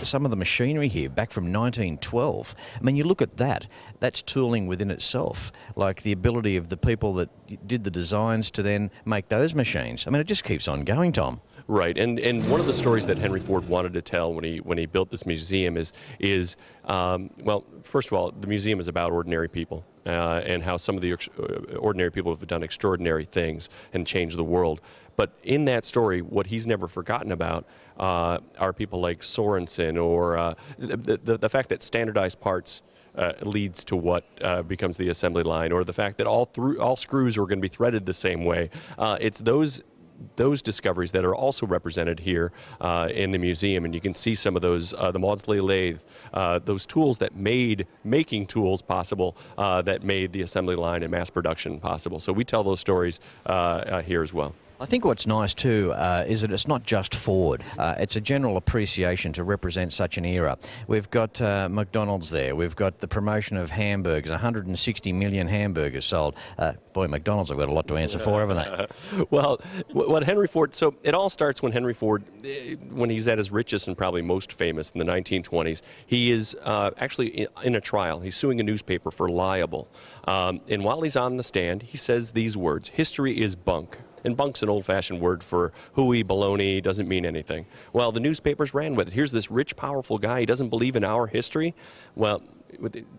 some of the machinery here back from 1912. I mean, you look at that, that's tooling within itself, like the ability of the people that did the designs to then make those machines. I mean, it just keeps on going, Tom. Right, and one of the stories that Henry Ford wanted to tell when he built this museum is well, first of all, the museum is about ordinary people and how some of the ordinary people have done extraordinary things and changed the world. But in that story, what he's never forgotten about are people like Sorensen, or the fact that standardized parts leads to what becomes the assembly line, or the fact that all screws are going to be threaded the same way. It's those discoveries that are also represented here in the museum, and you can see some of those, the Maudslay lathe, those tools that made making tools possible, that made the assembly line and mass production possible. So we tell those stories here as well. I think what's nice too is that it's not just Ford. It's a general appreciation to represent such an era. We've got McDonald's there. We've got the promotion of hamburgers, 160 million hamburgers sold. Boy, McDonald's have got a lot to answer for, haven't they? Well, what Henry Ford, so it all starts when Henry Ford, when he's at his richest and probably most famous in the 1920s, he is actually in a trial. He's suing a newspaper for libel. And while he's on the stand, he says these words: "History is bunk." And bunk's an old-fashioned word for hooey, baloney, doesn't mean anything. Well, the newspapers ran with it. Here's this rich, powerful guy. He doesn't believe in our history. Well,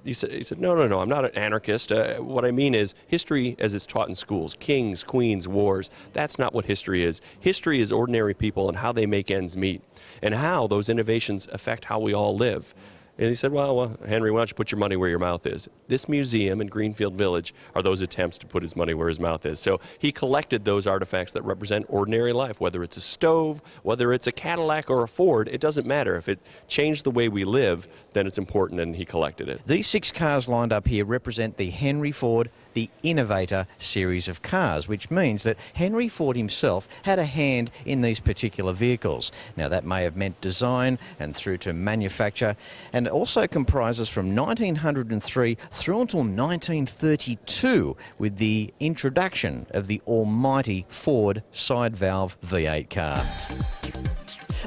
he said, no, I'm not an anarchist. What I mean is history as it's taught in schools, kings, queens, wars, that's not what history is. History is ordinary people and how they make ends meet, and how those innovations affect how we all live. And he said, well, Henry, why don't you put your money where your mouth is? This museum in Greenfield Village are those attempts to put his money where his mouth is. So he collected those artifacts that represent ordinary life, whether it's a stove, whether it's a Cadillac or a Ford, it doesn't matter. If it changed the way we live, then it's important, and he collected it. These 6 cars lined up here represent the Henry Ford, the Innovator series of cars, which means that Henry Ford himself had a hand in these particular vehicles. Now, that may have meant design and through to manufacture, and it also comprises from 1903 through until 1932 with the introduction of the almighty Ford side valve V8 car.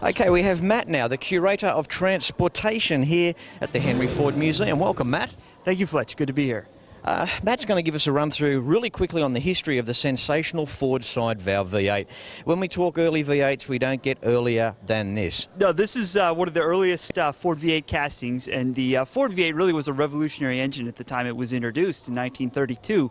Okay, we have Matt now, the Curator of Transportation here at the Henry Ford Museum. Welcome, Matt. Thank you, Fletch. Good to be here. Matt's going to give us a run through really quickly on the history of the sensational Ford side valve V8. When we talk early V8s, we don't get earlier than this. No, this is one of the earliest Ford V8 castings, and the Ford V8 really was a revolutionary engine at the time it was introduced in 1932.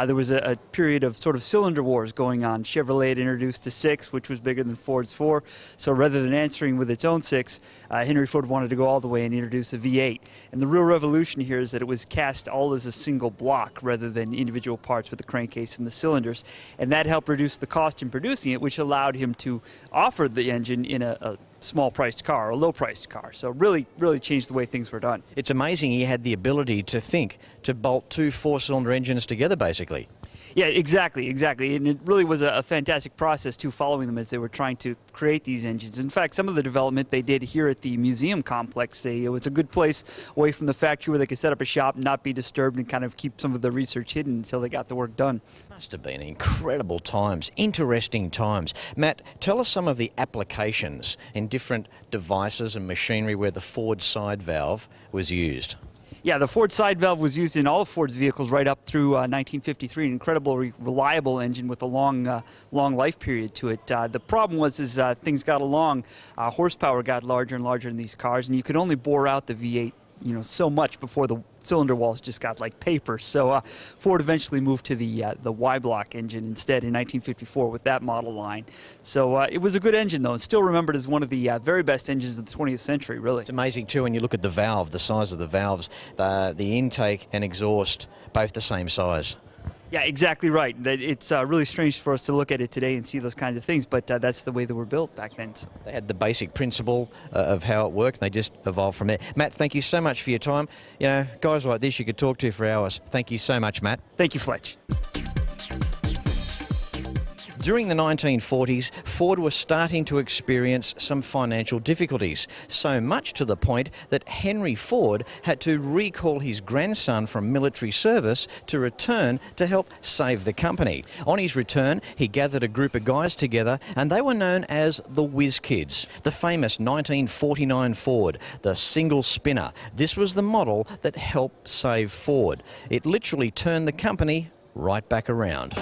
There was a period of sort of cylinder wars going on. Chevrolet had introduced a 6, which was bigger than Ford's 4, so rather than answering with its own 6, Henry Ford wanted to go all the way and introduce a V8. And the real revolution here is that it was cast all as a single block rather than individual parts with the crankcase and the cylinders, and that helped reduce the cost in producing it, which allowed him to offer the engine in a small-priced car, or a low-priced car. So really changed the way things were done. It's amazing he had the ability to think, to bolt 2 4-cylinder engines together, basically. Yeah, exactly, and it really was a fantastic process too, following them as they were trying to create these engines. In fact, some of the development they did here at the museum complex, it was a good place away from the factory where they could set up a shop, not be disturbed, and kind of keep some of the research hidden until they got the work done. Must have been incredible times, interesting times. Matt, tell us some of the applications in different devices and machinery where the Ford side valve was used. Yeah, the Ford side valve was used in all of Ford's vehicles right up through 1953. An incredibly reliable engine with a long life period to it. The problem was things got along, horsepower got larger and larger in these cars, and you could only bore out the V8 so much before the cylinder walls just got like paper. So Ford eventually moved to the Y-block engine instead in 1954 with that model line. So it was a good engine, though, and still remembered as one of the very best engines of the 20th century, really. It's amazing, too, when you look at the valve, the size of the valves, the intake and exhaust, both the same size. Yeah, exactly right. It's really strange for us to look at it today and see those kinds of things, but that's the way they were built back then. So. They had the basic principle of how it worked, and they just evolved from there. Matt, thank you so much for your time. You know, guys like this you could talk to for hours. Thank you so much, Matt. Thank you, Fletch. During the 1940s, Ford was starting to experience some financial difficulties, so much to the point that Henry Ford had to recall his grandson from military service to return to help save the company. On his return, he gathered a group of guys together, and they were known as the Whiz Kids. The famous 1949 Ford, the single spinner. This was the model that helped save Ford. It literally turned the company right back around.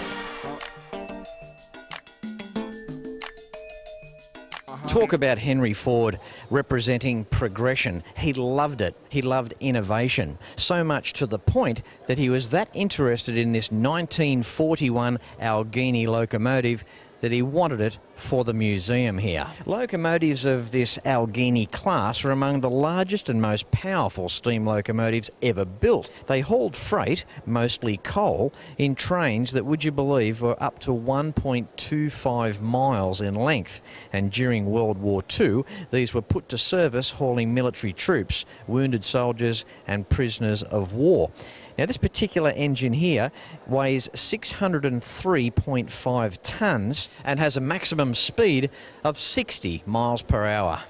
Talk about Henry Ford representing progression. He loved it. He loved innovation. So much to the point that he was that interested in this 1941 Alguien locomotive that he wanted it for the museum here. Locomotives of this Alguien E class are among the largest and most powerful steam locomotives ever built. They hauled freight, mostly coal, in trains that, would you believe, were up to 1.25 miles in length. And during World War II, these were put to service hauling military troops, wounded soldiers and prisoners of war. Now, this particular engine here weighs 603.5 tonnes and has a maximum speed of 60 miles per hour.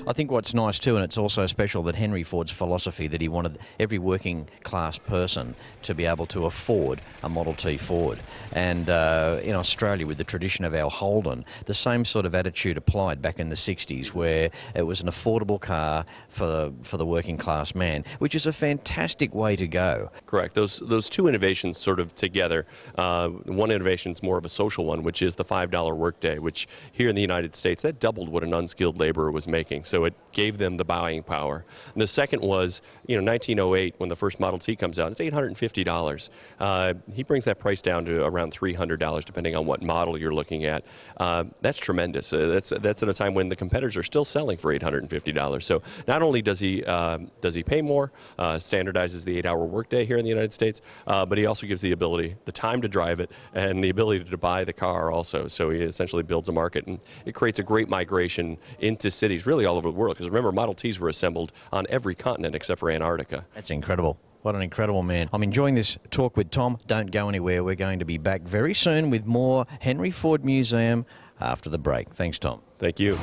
I think what's nice too, and it's also special, that Henry Ford's philosophy that he wanted every working class person to be able to afford a Model T Ford. And in Australia, with the tradition of our Holden, the same sort of attitude applied back in the 60s, where it was an affordable car for the working class man, which is a fantastic way to go. Correct. Those two innovations sort of together. One innovation is more of a social one, which is the $5 workday, which here in the United States, that doubled what an unskilled laborer was making. So it gave them the buying power. And the second was, 1908, when the first Model T comes out, it's $850. He brings that price down to around $300, depending on what model you're looking at. That's tremendous. That's at a time when the competitors are still selling for $850. So not only does he pay more, standardizes the 8-hour workday here in the United States, but he also gives the ability, the time to drive it, and the ability to buy the car also. So he essentially builds a market, and it creates a great migration into cities, really all over the world. Because remember, Model Ts were assembled on every continent except for Antarctica. That's incredible. What an incredible man. I'm enjoying this talk with Tom. Don't go anywhere. We're going to be back very soon with more Henry Ford Museum after the break. Thanks, Tom. Thank you.